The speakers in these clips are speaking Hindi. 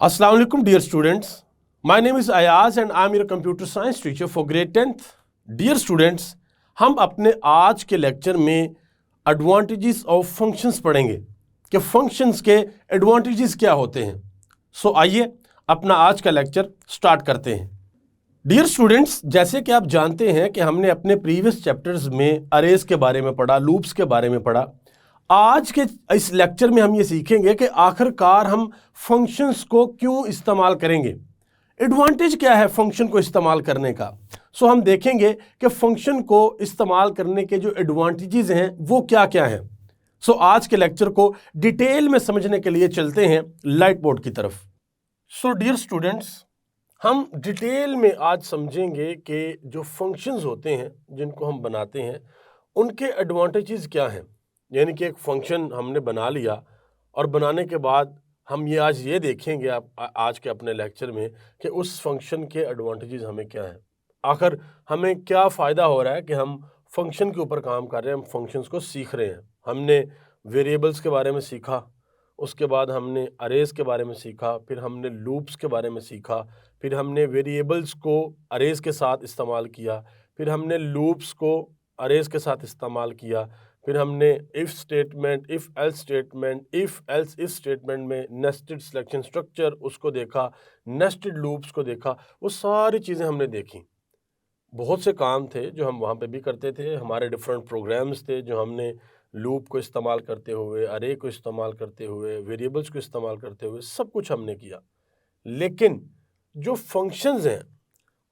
Assalamu alaikum dear students. My name is Ayaz and I am your computer science teacher for grade 10th. Dear students, हम अपने आज के लेक्चर में एडवांटेजेस ऑफ फंक्शंस पढ़ेंगे कि फंक्शंस के एडवांटेजेस क्या होते हैं। सो आइए अपना आज का लेक्चर स्टार्ट करते हैं। डियर स्टूडेंट्स, जैसे कि आप जानते हैं कि हमने अपने प्रीवियस चैप्टर्स में अरेज के बारे में पढ़ा, लूप्स के बारे में पढ़ा। आज के इस लेक्चर में हम ये सीखेंगे कि आखिरकार हम फंक्शंस को क्यों इस्तेमाल करेंगे, एडवांटेज क्या है फंक्शन को इस्तेमाल करने का। सो हम देखेंगे कि फंक्शन को इस्तेमाल करने के जो एडवांटेजेस हैं वो क्या क्या हैं। सो आज के लेक्चर को डिटेल में समझने के लिए चलते हैं लाइट बोर्ड की तरफ। सो डियर स्टूडेंट्स, हम डिटेल में आज समझेंगे कि जो फंक्शंस होते हैं जिनको हम बनाते हैं उनके एडवांटेजेस क्या हैं। यानी कि एक फंक्शन हमने बना लिया और बनाने के बाद हम आज ये देखेंगे आज के अपने लेक्चर में कि उस फंक्शन के एडवांटेजेस हमें क्या हैं। आखिर हमें क्या फ़ायदा हो रहा है कि हम फंक्शन के ऊपर काम कर रहे हैं, हम फंक्शंस को सीख रहे हैं। हमने वेरिएबल्स के बारे में सीखा, उसके बाद हमने अरेज के बारे में सीखा, फिर हमने लूप्स के बारे में सीखा, फिर हमने वेरिएबल्स को अरेज के साथ इस्तेमाल किया, फिर हमने लूप्स को अरेज के साथ इस्तेमाल किया, फिर हमने if statement, if else statement, if else if statement में नेस्टेड सिलेक्शन स्ट्रक्चर उसको देखा, नेस्टेड लूप्स को देखा। वो सारी चीज़ें हमने देखी। बहुत से काम थे जो हम वहाँ पे भी करते थे, हमारे डिफरेंट प्रोग्राम्स थे जो हमने लूप को इस्तेमाल करते हुए, अरे को इस्तेमाल करते हुए, वेरिएबल्स को इस्तेमाल करते हुए सब कुछ हमने किया। लेकिन जो फंक्शंस हैं,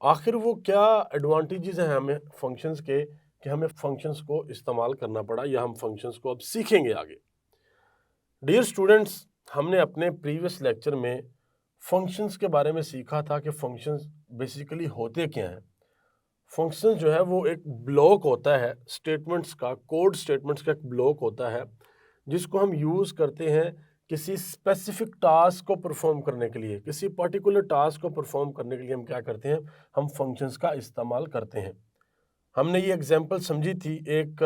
आखिर वो क्या एडवांटेजेस हैं हमें फंक्शंस के कि हमें फंक्शंस को इस्तेमाल करना पड़ा या हम फंक्शंस को अब सीखेंगे आगे। डियर स्टूडेंट्स, हमने अपने प्रीवियस लेक्चर में फंक्शंस के बारे में सीखा था कि फंक्शंस बेसिकली होते क्या हैं। फंक्शन जो है वो एक ब्लॉक होता है स्टेटमेंट्स का, कोड स्टेटमेंट्स का एक ब्लॉक होता है जिसको हम यूज़ करते हैं किसी स्पेसिफिक टास्क को परफॉर्म करने के लिए। किसी पर्टिकुलर टास्क को परफॉर्म करने के लिए हम क्या करते हैं, हम फंक्शंस का इस्तेमाल करते हैं। हमने ये एग्जांपल समझी थी एक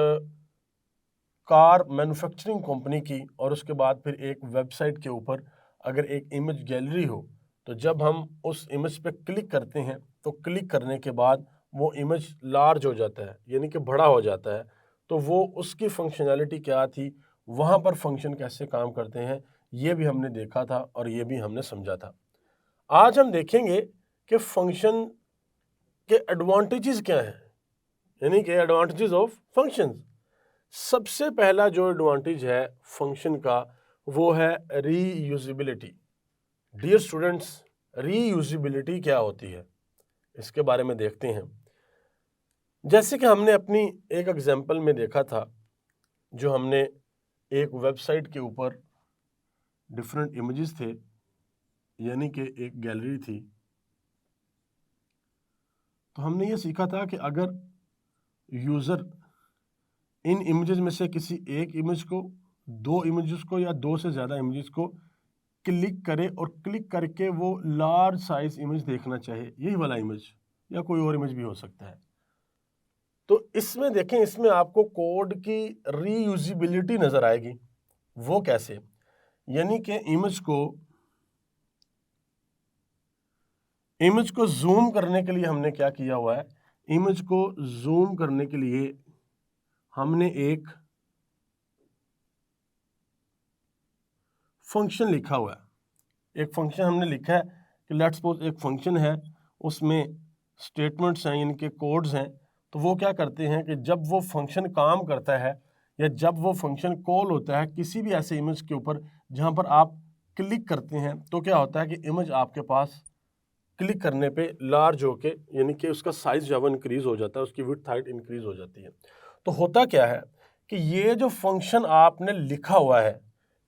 कार मैन्युफैक्चरिंग कंपनी की, और उसके बाद फिर एक वेबसाइट के ऊपर अगर एक इमेज गैलरी हो तो जब हम उस इमेज पे क्लिक करते हैं तो क्लिक करने के बाद वो इमेज लार्ज हो जाता है, यानी कि बड़ा हो जाता है। तो वो उसकी फंक्शनैलिटी क्या थी, वहाँ पर फंक्शन कैसे काम करते हैं, ये भी हमने देखा था और ये भी हमने समझा था। आज हम देखेंगे कि फंक्शन के एडवांटेजेस क्या हैं, यानी कि एडवांटेजेस ऑफ फंक्शंस। सबसे पहला जो एडवांटेज है फंक्शन का वो है रीयूजेबिलिटी। डियर स्टूडेंट्स, रीयूजेबिलिटी क्या होती है इसके बारे में देखते हैं। जैसे कि हमने अपनी एक एग्जांपल में देखा था, जो हमने एक वेबसाइट के ऊपर डिफरेंट इमेजेस थे, यानी कि एक गैलरी थी। तो हमने ये सीखा था कि अगर यूज़र इन इमेजेस में से किसी एक इमेज को, दो इमेजेस को या दो से ज़्यादा इमेजेस को क्लिक करे और क्लिक करके वो लार्ज साइज इमेज देखना चाहे, यही वाला इमेज या कोई और इमेज भी हो सकता है, तो इसमें देखें, इसमें आपको कोड की रीयूजेबिलिटी नज़र आएगी। वो कैसे, यानी कि इमेज को जूम करने के लिए हमने क्या किया हुआ है, इमेज को जूम करने के लिए हमने एक फंक्शन लिखा हुआ है। एक फंक्शन हमने लिखा है कि लेट्स सपोज एक फंक्शन है, उसमें स्टेटमेंट्स हैं, यानी कि कोड्स हैं। तो वो क्या करते हैं कि जब वो फंक्शन काम करता है या जब वो फंक्शन कॉल होता है किसी भी ऐसे इमेज के ऊपर जहाँ पर आप क्लिक करते हैं, तो क्या होता है कि इमेज आपके पास क्लिक करने पे लार्ज होके, यानी कि उसका साइज जो है वो इंक्रीज हो जाता है, उसकी विड्थ हाइट इंक्रीज हो जाती है। तो होता क्या है कि ये जो फंक्शन आपने लिखा हुआ है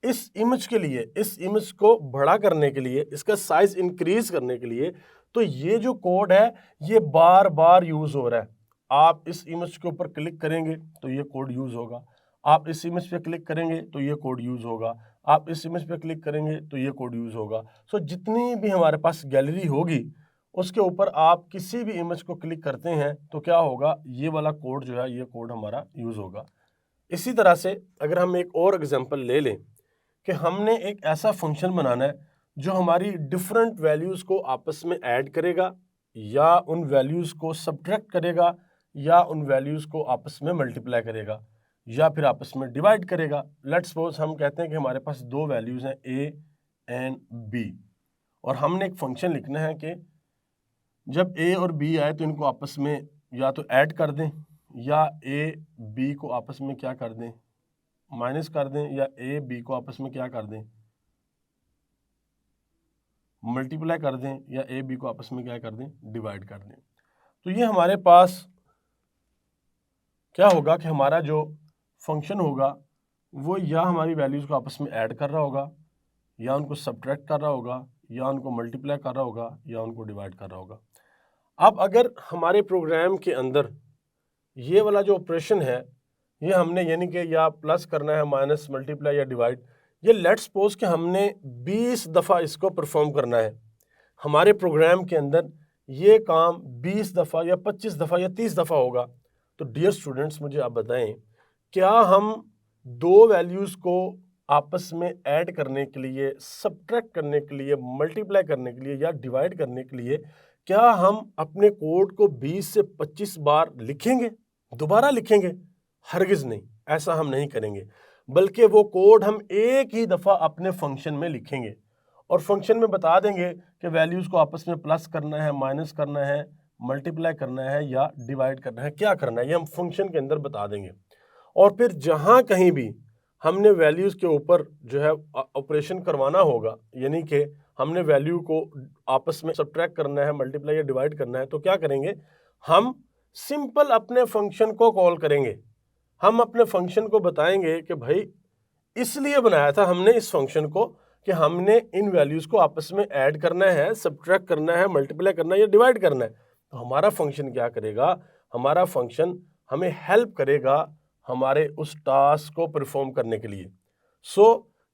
इस इमेज के लिए, इस इमेज को बड़ा करने के लिए, इसका साइज इंक्रीज करने के लिए, तो ये जो कोड है ये बार बार यूज हो रहा है। आप इस इमेज के ऊपर क्लिक करेंगे तो ये कोड यूज होगा, आप इस इमेज पे क्लिक करेंगे तो ये कोड यूज होगा, आप इस इमेज पे क्लिक करेंगे तो ये कोड यूज होगा। सो जितनी भी हमारे पास गैलरी होगी उसके ऊपर आप किसी भी इमेज को क्लिक करते हैं तो क्या होगा, ये वाला कोड जो है ये कोड हमारा यूज होगा। इसी तरह से अगर हम एक और एग्जांपल ले लें कि हमने एक ऐसा फंक्शन बनाना है जो हमारी डिफरेंट वैल्यूज़ को आपस में ऐड करेगा या उन वैल्यूज़ को सब्ट्रैक्ट करेगा या उन वैल्यूज़ को आपस में मल्टीप्लाई करेगा या फिर आपस में डिवाइड करेगा। लेट्स सपोज हम कहते हैं कि हमारे पास दो वैल्यूज़ हैं a एंड b और हमने एक फंक्शन लिखना है कि जब a और b आए तो इनको आपस में या तो ऐड कर दें या a b को आपस में क्या कर दें, माइनस कर दें, या a b को आपस में क्या कर दें, मल्टीप्लाई कर दें, या ए बी को आपस में क्या कर दें, डिवाइड कर दें। तो ये हमारे पास क्या होगा कि हमारा जो फंक्शन होगा वो या हमारी वैल्यूज़ को आपस में ऐड कर रहा होगा या उनको सब्ट्रैक्ट कर रहा होगा या उनको मल्टीप्लाई कर रहा होगा या उनको डिवाइड कर रहा होगा। अब अगर हमारे प्रोग्राम के अंदर ये वाला जो ऑपरेशन है ये हमने यानी कि या प्लस करना है, माइनस, मल्टीप्लाई या डिवाइड, ये लेट्स सपोज कि हमने 20 दफ़ा इसको परफॉर्म करना है। हमारे प्रोग्राम के अंदर ये काम 20 दफ़ा या 25 दफ़ा या 30 दफ़ा होगा। तो डियर स्टूडेंट्स, मुझे आप बताएं, क्या हम दो वैल्यूज़ को आपस में ऐड करने के लिए, सब्ट्रैक्ट करने के लिए, मल्टीप्लाई करने के लिए या डिवाइड करने के लिए, क्या हम अपने कोड को 20 से 25 बार लिखेंगे, दोबारा लिखेंगे? हरगिज़ नहीं, ऐसा हम नहीं करेंगे, बल्कि वो कोड हम एक ही दफ़ा अपने फंक्शन में लिखेंगे और फंक्शन में बता देंगे कि वैल्यूज़ को आपस में प्लस करना है, माइनस करना है, मल्टीप्लाई करना है या डिवाइड करना है, क्या करना है, ये हम फंक्शन के अंदर बता देंगे। और फिर जहाँ कहीं भी हमने वैल्यूज़ के ऊपर जो है ऑपरेशन करवाना होगा, यानी कि हमने वैल्यू को आपस में सब्ट्रैक्ट करना है, मल्टीप्लाई या डिवाइड करना है, तो क्या करेंगे, हम सिंपल अपने फंक्शन को कॉल करेंगे। हम अपने फंक्शन को बताएंगे कि भाई इसलिए बनाया था हमने इस फंक्शन को कि हमने इन वैल्यूज़ को आपस में ऐड करना है, सब्ट्रैक्ट करना है, मल्टीप्लाई करना है या डिवाइड करना है। तो हमारा फंक्शन क्या करेगा, हमारा फंक्शन हमें हेल्प करेगा हमारे उस टास्क को परफॉर्म करने के लिए।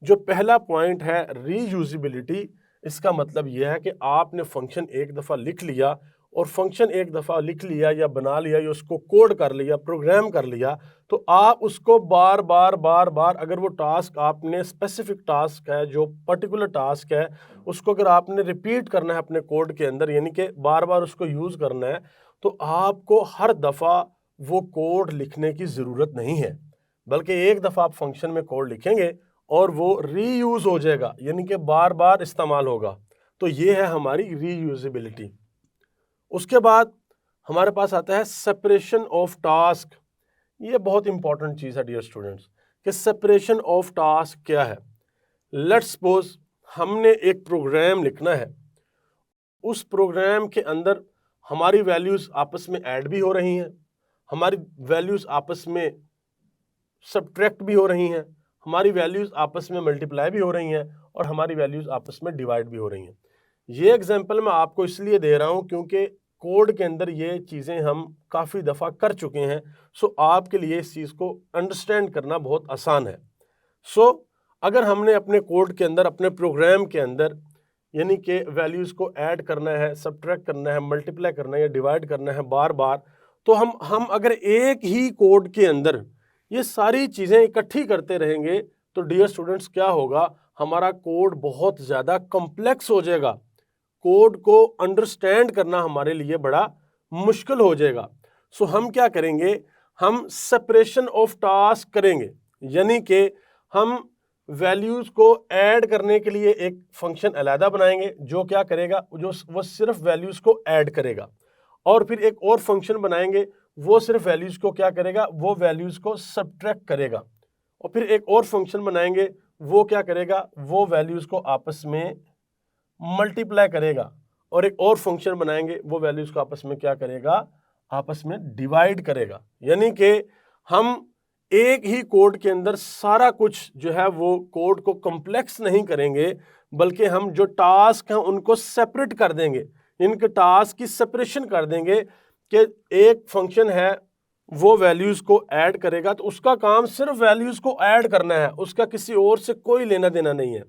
जो पहला पॉइंट है रीयूजिबिलिटी, इसका मतलब यह है कि आपने फंक्शन एक दफ़ा लिख लिया और फंक्शन एक दफ़ा लिख लिया या बना लिया या उसको कोड कर लिया, प्रोग्राम कर लिया, तो आप उसको बार बार अगर वो टास्क आपने स्पेसिफिक टास्क है, जो पर्टिकुलर टास्क है, उसको अगर आपने रिपीट करना है अपने कोड के अंदर, यानी कि बार बार उसको यूज़ करना है, तो आपको हर दफ़ा वो कोड लिखने की ज़रूरत नहीं है, बल्कि एक दफ़ा आप फंक्शन में कोड लिखेंगे और वो रीयूज़ हो जाएगा, यानी कि बार बार इस्तेमाल होगा। तो ये है हमारी रीयूजिबिलिटी। उसके बाद हमारे पास आता है सेपरेशन ऑफ टास्क। ये बहुत इंपॉर्टेंट चीज़ है डियर स्टूडेंट्स कि सेपरेशन ऑफ टास्क क्या है। लेट्स सपोज हमने एक प्रोग्राम लिखना है, उस प्रोग्राम के अंदर हमारी वैल्यूज़ आपस में ऐड भी हो रही हैं, हमारी वैल्यूज़ आपस में सब्ट्रैक्ट भी हो रही हैं, हमारी वैल्यूज़ आपस में मल्टीप्लाई भी हो रही हैं और हमारी वैल्यूज़ आपस में डिवाइड भी हो रही हैं। ये एग्जांपल मैं आपको इसलिए दे रहा हूँ क्योंकि कोड के अंदर ये चीज़ें हम काफ़ी दफ़ा कर चुके हैं। सो आपके लिए इस चीज़ को अंडरस्टैंड करना बहुत आसान है। अगर हमने अपने कोड के अंदर, अपने प्रोग्राम के अंदर, यानी कि वैल्यूज़ को ऐड करना है, सब्ट्रैक्ट करना है, मल्टीप्लाई करना है या डिवाइड करना है बार बार, तो हम अगर एक ही कोड के अंदर ये सारी चीज़ें इकट्ठी करते रहेंगे तो डियर स्टूडेंट्स क्या होगा, हमारा कोड बहुत ज़्यादा कॉम्प्लेक्स हो जाएगा, कोड को अंडरस्टैंड करना हमारे लिए बड़ा मुश्किल हो जाएगा। हम क्या करेंगे, हम सेपरेशन ऑफ टास्क करेंगे, यानी कि हम वैल्यूज़ को ऐड करने के लिए एक फंक्शन अलहदा बनाएंगे जो क्या करेगा, वो सिर्फ वैल्यूज़ को ऐड करेगा, और फिर एक और फंक्शन बनाएंगे वो सिर्फ वैल्यूज़ को क्या करेगा, वो वैल्यूज़ को सब्ट्रैक्ट करेगा, और फिर एक और फंक्शन बनाएंगे वो क्या करेगा, वो वैल्यूज़ को आपस में मल्टीप्लाई करेगा, और एक और फंक्शन बनाएंगे वो वैल्यूज़ को आपस में क्या करेगा, आपस में डिवाइड करेगा। यानी कि हम एक ही कोड के अंदर सारा कुछ जो है वो कोड को कॉम्प्लेक्स नहीं करेंगे, बल्कि हम जो टास्क हैं उनको सेपरेट कर देंगे, इनके टास्क की सेपरेशन कर देंगे कि एक फंक्शन है वो वैल्यूज़ को ऐड करेगा तो उसका काम सिर्फ वैल्यूज़ को ऐड करना है, उसका किसी और से कोई लेना देना नहीं है।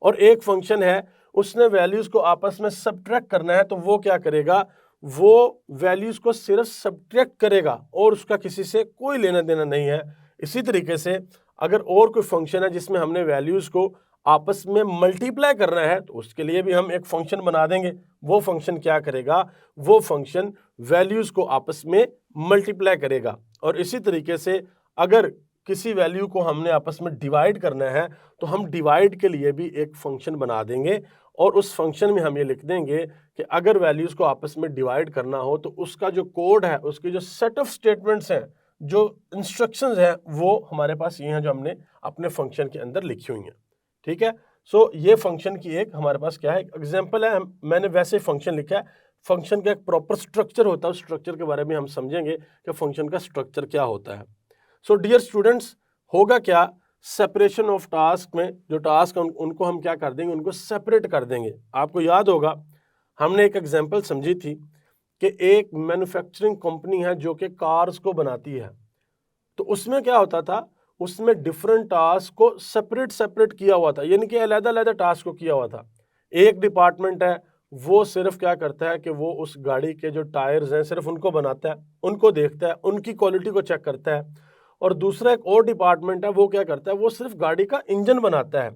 और एक फंक्शन है उसने वैल्यूज़ को आपस में सब्ट्रैक्ट करना है, तो वो क्या करेगा, वो वैल्यूज़ को सिर्फ सब्ट्रैक्ट करेगा और उसका किसी से कोई लेना देना नहीं है। इसी तरीके से अगर और कोई फंक्शन है जिसमें हमने वैल्यूज़ को आपस में मल्टीप्लाई करना है तो उसके लिए भी हम एक फंक्शन बना देंगे। वो फंक्शन क्या करेगा, वो फंक्शन वैल्यूज को आपस में मल्टीप्लाई करेगा। और इसी तरीके से अगर किसी वैल्यू को हमने आपस में डिवाइड करना है तो हम डिवाइड के लिए भी एक फंक्शन बना देंगे और उस फंक्शन में हम ये लिख देंगे कि अगर वैल्यूज को आपस में डिवाइड करना हो तो उसका जो कोड है, उसके जो सेट ऑफ स्टेटमेंट्स हैं, जो इंस्ट्रक्शंस हैं, वो हमारे पास ये हैं जो हमने अपने फंक्शन के अंदर लिखी हुई हैं। ठीक है, सो ये फंक्शन की एक हमारे पास क्या है, एग्जाम्पल है। मैंने वैसे फंक्शन लिखा है, फंक्शन का एक प्रॉपर स्ट्रक्चर होता है, उस स्ट्रक्चर के बारे में हम समझेंगे कि फंक्शन का स्ट्रक्चर क्या होता है। सो डियर स्टूडेंट्स, होगा क्या, सेपरेशन ऑफ टास्क में जो टास्क है उनको हम क्या कर देंगे, उनको सेपरेट कर देंगे। आपको याद होगा हमने एक एग्जांपल समझी थी कि एक मैन्युफैक्चरिंग कंपनी है जो कि कार्स को बनाती है। तो उसमें क्या होता था, उसमें डिफरेंट टास्क को सेपरेट किया हुआ था, यानी कि अलग-अलग टास्क को किया हुआ था। एक डिपार्टमेंट है वो सिर्फ क्या करता है कि वो उस गाड़ी के जो टायर्स हैं सिर्फ उनको बनाता है, उनको देखता है, उनकी क्वालिटी को चेक करता है। और दूसरा एक और डिपार्टमेंट है वो क्या करता है, वो सिर्फ गाड़ी का इंजन बनाता है।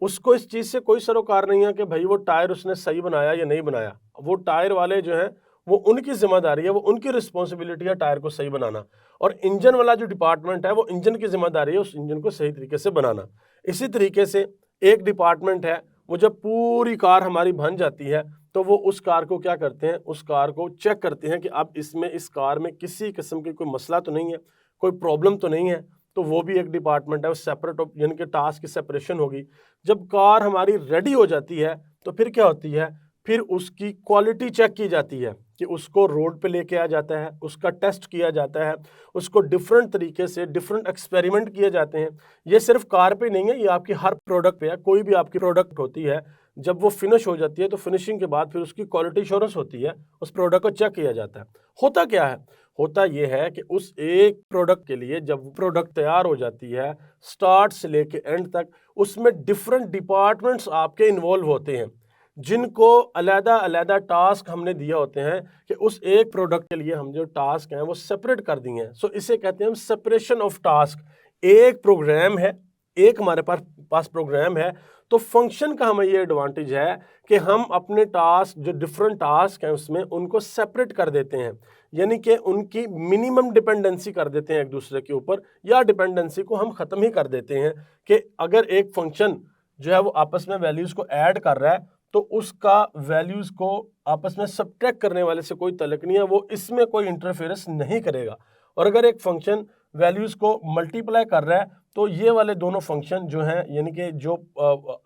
उसको इस चीज़ से कोई सरोकार नहीं है कि भाई वो टायर उसने सही बनाया या नहीं बनाया। वो टायर वाले जो हैं वो उनकी जिम्मेदारी है, वो उनकी रिस्पॉन्सिबिलिटी है टायर को सही बनाना। और इंजन वाला जो डिपार्टमेंट है वो इंजन की जिम्मेदारी है उस इंजन को सही तरीके से बनाना। इसी तरीके से एक डिपार्टमेंट है वो जब पूरी कार हमारी बन जाती है तो वो उस कार को क्या करते हैं, उस कार को चेक करते हैं कि अब इसमें इस कार में किसी किस्म की कोई मसला तो नहीं है, कोई प्रॉब्लम तो नहीं है। तो वो भी एक डिपार्टमेंट है, वो सेपरेट, यानी कि टास्क की सेपरेशन होगी। जब कार हमारी रेडी हो जाती है तो फिर क्या होती है, फिर उसकी क्वालिटी चेक की जाती है कि उसको रोड पे लेके आ जाता है, उसका टेस्ट किया जाता है, उसको डिफरेंट तरीके से डिफरेंट एक्सपेरिमेंट किए जाते हैं। ये सिर्फ कार पे नहीं है, ये आपकी हर प्रोडक्ट पे है। कोई भी आपकी प्रोडक्ट होती है जब वो फिनिश हो जाती है तो फिनिशिंग के बाद फिर उसकी क्वालिटी एश्योरेंस होती है, उस प्रोडक्ट को चेक किया जाता है। होता क्या है, होता ये है कि उस एक प्रोडक्ट के लिए जब प्रोडक्ट तैयार हो जाती है स्टार्ट से लेके एंड तक, उसमें डिफरेंट डिपार्टमेंट्स आपके इन्वॉल्व होते हैं जिनको अलग-अलग टास्क हमने दिए होते हैं कि उस एक प्रोडक्ट के लिए हम जो टास्क हैं वो सेपरेट कर दिए हैं। सो इसे कहते हैं हम सेपरेशन ऑफ टास्क। एक प्रोग्राम है, एक हमारे पास प्रोग्राम है, तो फंक्शन का हमें ये एडवांटेज है कि हम अपने टास्क, जो डिफरेंट टास्क हैं उसमें उनको सेपरेट कर देते हैं, यानी कि उनकी मिनिमम डिपेंडेंसी कर देते हैं एक दूसरे के ऊपर, या डिपेंडेंसी को हम ख़त्म ही कर देते हैं कि अगर एक फंक्शन जो है वो आपस में वैल्यूज़ को ऐड कर रहा है तो उसका वैल्यूज़ को आपस में सब्ट्रैक्ट करने वाले से कोई तल्लुक नहीं है, वो इसमें कोई इंटरफेरेंस नहीं करेगा। और अगर एक फंक्शन वैल्यूज़ को मल्टीप्लाई कर रहा है तो ये वाले दोनों फंक्शन जो हैं, यानी कि जो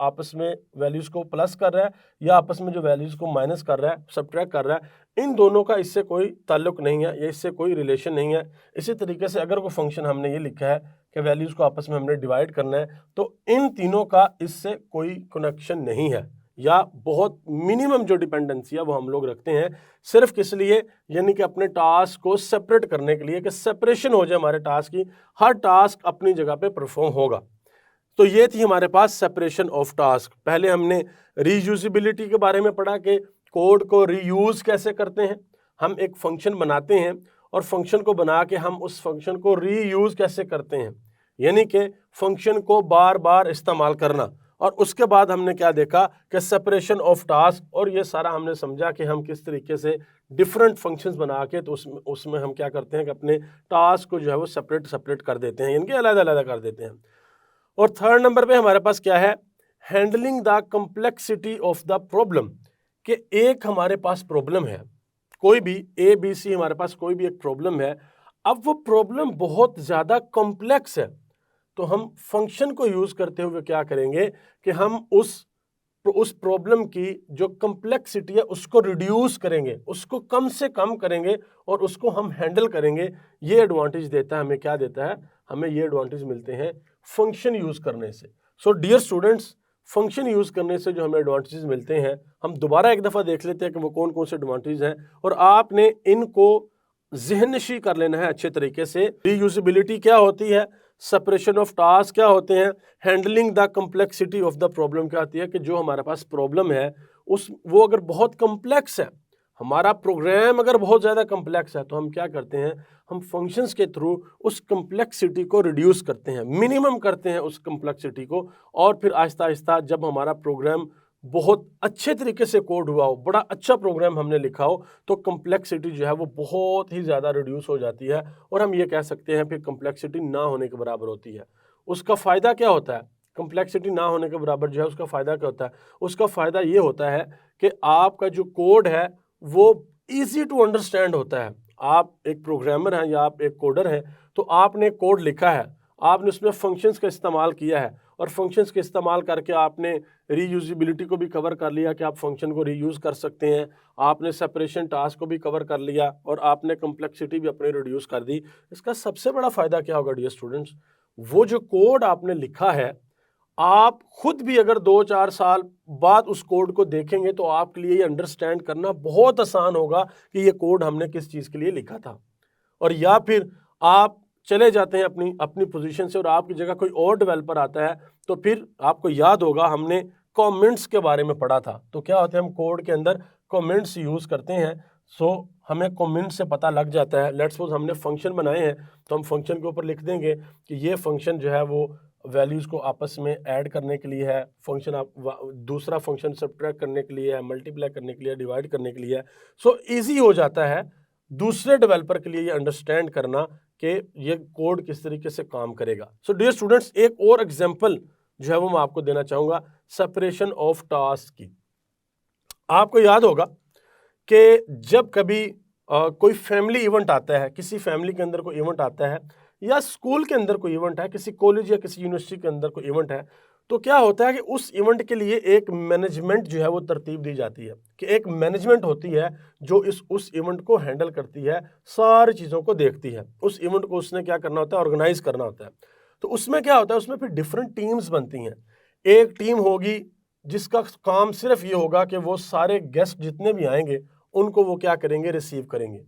आपस में वैल्यूज़ को प्लस कर रहा है या आपस में जो वैल्यूज़ को माइनस कर रहा है, सब्ट्रैक्ट कर रहा है, इन दोनों का इससे कोई ताल्लुक नहीं है या इससे कोई रिलेशन नहीं है। इसी तरीके से अगर कोई फंक्शन हमने ये लिखा है कि वैल्यूज़ को आपस में हमने डिवाइड करना है तो इन तीनों का इससे कोई कनेक्शन नहीं है, या बहुत मिनिमम जो डिपेंडेंसी है वो हम लोग रखते हैं सिर्फ किस लिए, यानी कि अपने टास्क को सेपरेट करने के लिए कि सेपरेशन हो जाए हमारे टास्क की, हर टास्क अपनी जगह पे परफॉर्म होगा। तो ये थी हमारे पास सेपरेशन ऑफ टास्क। पहले हमने रीयूजेबिलिटी के बारे में पढ़ा कि कोड को रीयूज कैसे करते हैं। हम एक फंक्शन बनाते हैं और फंक्शन को बना के हम उस फंक्शन को रीयूज कैसे करते हैं, यानी कि फंक्शन को बार बार इस्तेमाल करना। और उसके बाद हमने क्या देखा कि सेपरेशन ऑफ टास्क, और ये सारा हमने समझा कि हम किस तरीके से डिफरेंट फंक्शंस बना के तो उसमें हम क्या करते हैं कि अपने टास्क को जो है वो सेपरेट कर देते हैं, यानी कि अलग-अलग कर देते हैं। और थर्ड नंबर पे हमारे पास क्या है, handling the complexity of the problem, कि एक हमारे पास प्रॉब्लम है, कोई भी ABC हमारे पास कोई भी एक प्रॉब्लम है, अब वो प्रॉब्लम बहुत ज़्यादा कॉम्प्लेक्स है, तो हम फंक्शन को यूज़ करते हुए क्या करेंगे कि हम उस प्रॉब्लम की जो कॉम्प्लेक्सिटी है उसको रिड्यूस करेंगे, उसको कम से कम करेंगे और उसको हम हैंडल करेंगे। ये एडवांटेज देता है हमें, क्या देता है हमें, ये एडवांटेज मिलते हैं फंक्शन यूज़ करने से। So dear students, function use करने से जो हमें एडवांटेजेस मिलते हैं हम दोबारा एक दफ़ा देख लेते हैं कि वो कौन कौन से एडवांटेज हैं, और आपने इनको ज़हन-नशी कर लेना है अच्छे तरीके से। रीयूजेबिलिटी क्या होती है, सेपरेशन ऑफ टास्क क्या होते हैं, handling the complexity of the problem क्या होती है कि जो हमारे पास प्रॉब्लम है वो अगर बहुत कॉम्प्लेक्स है हमारा प्रोग्राम अगर बहुत ज़्यादा कम्प्लेक्स है तो हम क्या करते हैं, हम फंक्शंस के थ्रू उस कम्प्लेक्सिटी को रिड्यूस करते हैं, मिनिमम करते हैं उस कम्प्लेक्सिटी को, और फिर आहिस्ता आहिस्ता जब हमारा प्रोग्राम बहुत अच्छे तरीके से कोड हुआ हो, बड़ा अच्छा प्रोग्राम हमने लिखा हो, तो कम्प्लेक्सिटी जो है वो बहुत ही ज़्यादा रिड्यूस हो जाती है, और हम ये कह सकते हैं फिर कम्प्लेक्सिटी ना होने के बराबर होती है। उसका फ़ायदा क्या होता है, कम्प्लेक्सिटी ना होने के बराबर जो है उसका फ़ायदा क्या होता है, उसका फ़ायदा ये होता है कि आपका जो कोड है वो ईजी टू अंडरस्टैंड होता है। आप एक प्रोग्रामर हैं या आप एक कोडर हैं, तो आपने कोड लिखा है, आपने उसमें फंक्शंस का इस्तेमाल किया है, और फंक्शंस के इस्तेमाल करके आपने रीयूजिबिलिटी को भी कवर कर लिया कि आप फंक्शन को रीयूज़ कर सकते हैं, आपने सेपरेशन टास्क को भी कवर कर लिया, और आपने कम्प्लेक्सिटी भी अपनी रिड्यूस कर दी। इसका सबसे बड़ा फ़ायदा क्या होगा डियर स्टूडेंट्स, वो जो कोड आपने लिखा है, आप खुद भी अगर 2-4 साल बाद उस कोड को देखेंगे तो आपके लिए ये अंडरस्टैंड करना बहुत आसान होगा कि ये कोड हमने किस चीज़ के लिए लिखा था। और या फिर आप चले जाते हैं अपनी अपनी पोजीशन से और आपकी जगह कोई और डेवलपर आता है, तो फिर आपको याद होगा हमने कमेंट्स के बारे में पढ़ा था। तो क्या होता है, हम कोड के अंदर कमेंट्स यूज़ करते हैं, सो हमें कमेंट से पता लग जाता है। लेट्स सपोज हमने फंक्शन बनाए हैं, तो हम फंक्शन के ऊपर लिख देंगे कि ये फंक्शन जो है वो वैल्यूज़ को आपस में ऐड करने के लिए है, फंक्शन आप दूसरा फंक्शन सब्ट्रैक्ट करने के लिए है, मल्टीप्लाई करने के लिए, डिवाइड करने के लिए है। सो ईजी हो जाता है दूसरे डेवलपर के लिए ये अंडरस्टैंड करना कि ये कोड किस तरीके से काम करेगा। सो डियर स्टूडेंट्स, एक और एग्जांपल जो है वो मैं आपको देना चाहूँगा सेपरेशन ऑफ टास्क की। आपको याद होगा कि जब कभी कोई फैमिली इवेंट आता है, किसी फैमिली के अंदर कोई इवेंट आता है, या स्कूल के अंदर कोई इवेंट है, किसी कॉलेज या किसी यूनिवर्सिटी के अंदर कोई इवेंट है, तो क्या होता है कि उस इवेंट के लिए एक मैनेजमेंट जो है वो तरतीब दी जाती है, कि एक मैनेजमेंट होती है जो उस इवेंट को हैंडल करती है, सारी चीज़ों को देखती है। उस इवेंट को उसने क्या करना होता है, ऑर्गेनाइज करना होता है। तो उसमें क्या होता है, उसमें फिर डिफरेंट टीम्स बनती हैं। एक टीम होगी जिसका काम सिर्फ ये होगा कि वो सारे गेस्ट जितने भी आएंगे उनको वो क्या करेंगे, रिसीव करेंगे।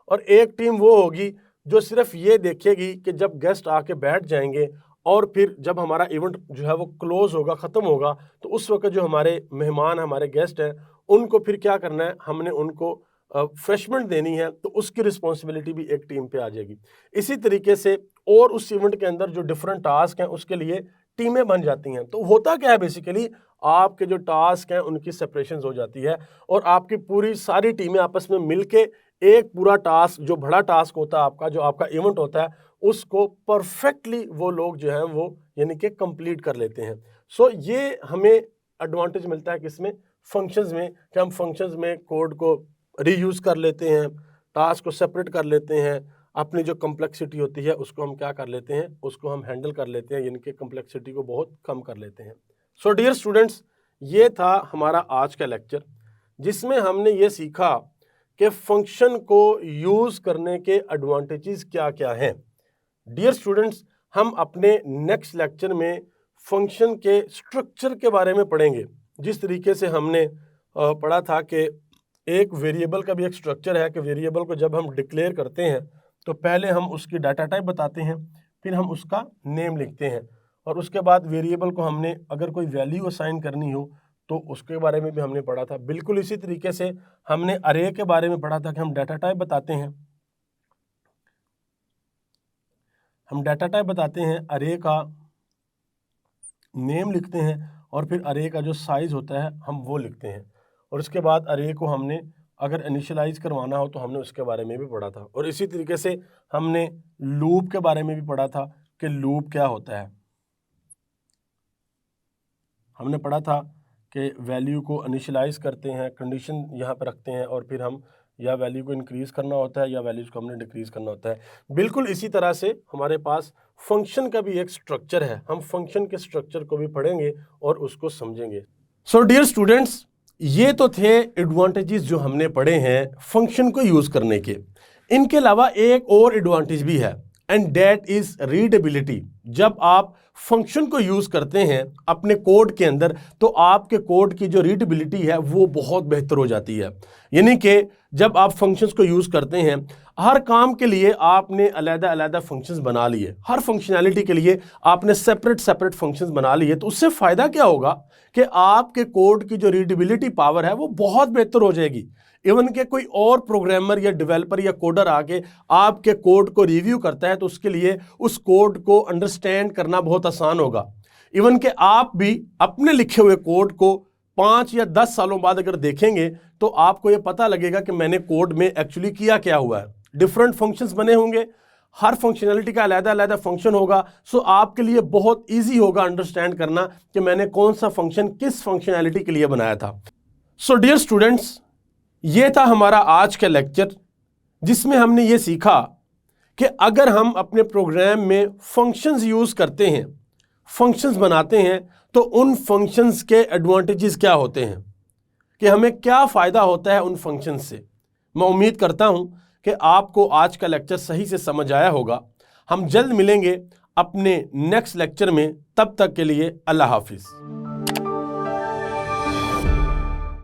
और एक टीम वो होगी जो सिर्फ ये देखेगी कि जब गेस्ट आके बैठ जाएंगे और फिर जब हमारा इवेंट जो है वो क्लोज होगा, ख़त्म होगा, तो उस वक्त जो हमारे मेहमान, हमारे गेस्ट हैं, उनको फिर क्या करना है, हमने उनको फ्रेशमेंट देनी है, तो उसकी रिस्पॉन्सिबिलिटी भी एक टीम पे आ जाएगी। इसी तरीके से और उस इवेंट के अंदर जो डिफरेंट टास्क हैं उसके लिए टीमें बन जाती हैं। तो होता क्या है, बेसिकली आपके जो टास्क हैं उनकी सेपरेशन हो जाती है, और आपकी पूरी सारी टीमें आपस में मिलके एक पूरा टास्क, जो बड़ा टास्क होता है आपका, जो आपका इवेंट होता है, उसको परफेक्टली वो लोग जो हैं वो यानी कि कंप्लीट कर लेते हैं। सो ये हमें एडवांटेज मिलता है किसमें, फंक्शंस में, कि हम फंक्शंस में कोड को रीयूज कर लेते हैं, टास्क को सेपरेट कर लेते हैं, अपनी जो कम्प्लेक्सिटी होती है उसको हम क्या कर लेते हैं, उसको हम हैंडल कर लेते हैं, यानी कि कम्प्लेक्सिटी को बहुत कम कर लेते हैं। सो डियर स्टूडेंट्स, ये था हमारा आज का लेक्चर, जिसमें हमने ये सीखा कि फंक्शन को यूज़ करने के एडवांटेजेस क्या क्या हैं। डियर स्टूडेंट्स, हम अपने नेक्स्ट लेक्चर में फंक्शन के स्ट्रक्चर के बारे में पढ़ेंगे। जिस तरीके से हमने पढ़ा था कि एक वेरिएबल का भी एक स्ट्रक्चर है, कि वेरिएबल को जब हम डिक्लेयर करते हैं तो पहले हम उसकी डाटा टाइप बताते हैं, फिर हम उसका नेम लिखते हैं, और उसके बाद वेरिएबल को हमने अगर कोई वैल्यू असाइन करनी हो तो उसके बारे में भी हमने पढ़ा था। बिल्कुल इसी तरीके से हमने अरे के बारे में पढ़ा था कि हम डाटा टाइप बताते हैं, अरे का नेम लिखते हैं, और फिर अरे का जो साइज़ होता है हम वो लिखते हैं, और उसके बाद अरे को हमने अगर इनिशियलाइज करवाना हो तो हमने उसके बारे में भी पढ़ा था। और इसी तरीके से हमने लूप के बारे में भी पढ़ा था कि लूप क्या होता है। हमने पढ़ा था कि वैल्यू को इनिशियलाइज करते हैं, कंडीशन यहाँ पर रखते हैं, और फिर हम या वैल्यू को इंक्रीज़ करना होता है या वैल्यूज़ को हमने डिक्रीज़ करना होता है। बिल्कुल इसी तरह से हमारे पास फंक्शन का भी एक स्ट्रक्चर है, हम फंक्शन के स्ट्रक्चर को भी पढ़ेंगे और उसको समझेंगे। सो डियर स्टूडेंट्स, ये तो थे एडवांटेजेस जो हमने पढ़े हैं फंक्शन को यूज़ करने के। इनके अलावा एक और एडवांटेज भी है, एंड दैट इज रीडेबिलिटी। जब आप फंक्शन को यूज़ करते हैं अपने कोड के अंदर तो आपके कोड की जो रीडेबिलिटी है वो बहुत बेहतर हो जाती है। यानी कि जब आप फंक्शंस को यूज़ करते हैं, हर काम के लिए आपने अलग-अलग फंक्शंस बना लिए, हर फंक्शनैलिटी के लिए आपने सेपरेट फंक्शंस बना लिए, तो उससे फ़ायदा क्या होगा कि आपके कोड की जो रीडेबिलिटी पावर है वो बहुत बेहतर हो जाएगी। इवन के कोई और प्रोग्रामर या डेवलपर या कोडर आके आपके कोड को रिव्यू करता है तो उसके लिए उस कोड को अंडरस्टैंड करना बहुत आसान होगा। इवन के आप भी अपने लिखे हुए कोड को 5 या 10 सालों बाद अगर देखेंगे तो आपको यह पता लगेगा कि मैंने कोड में एक्चुअली किया क्या हुआ है। डिफरेंट फंक्शंस बने होंगे, हर फंक्शनैलिटी का अलग-अलग फंक्शन होगा, सो आपके लिए बहुत इजी होगा अंडरस्टैंड करना कि मैंने कौन सा फंक्शन किस फंक्शनैलिटी के लिए बनाया था। सो डियर स्टूडेंट्स, ये था हमारा आज का लेक्चर जिसमें हमने ये सीखा कि अगर हम अपने प्रोग्राम में फंक्शंस यूज करते हैं, फंक्शंस बनाते हैं, तो उन फंक्शंस के एडवांटेजेस क्या होते हैं, कि हमें क्या फ़ायदा होता है उन फंक्शंस से। मैं उम्मीद करता हूं कि आपको आज का लेक्चर सही से समझ आया होगा। हम जल्द मिलेंगे अपने नेक्स्ट लेक्चर में, तब तक के लिए अल्लाह हाफिज़।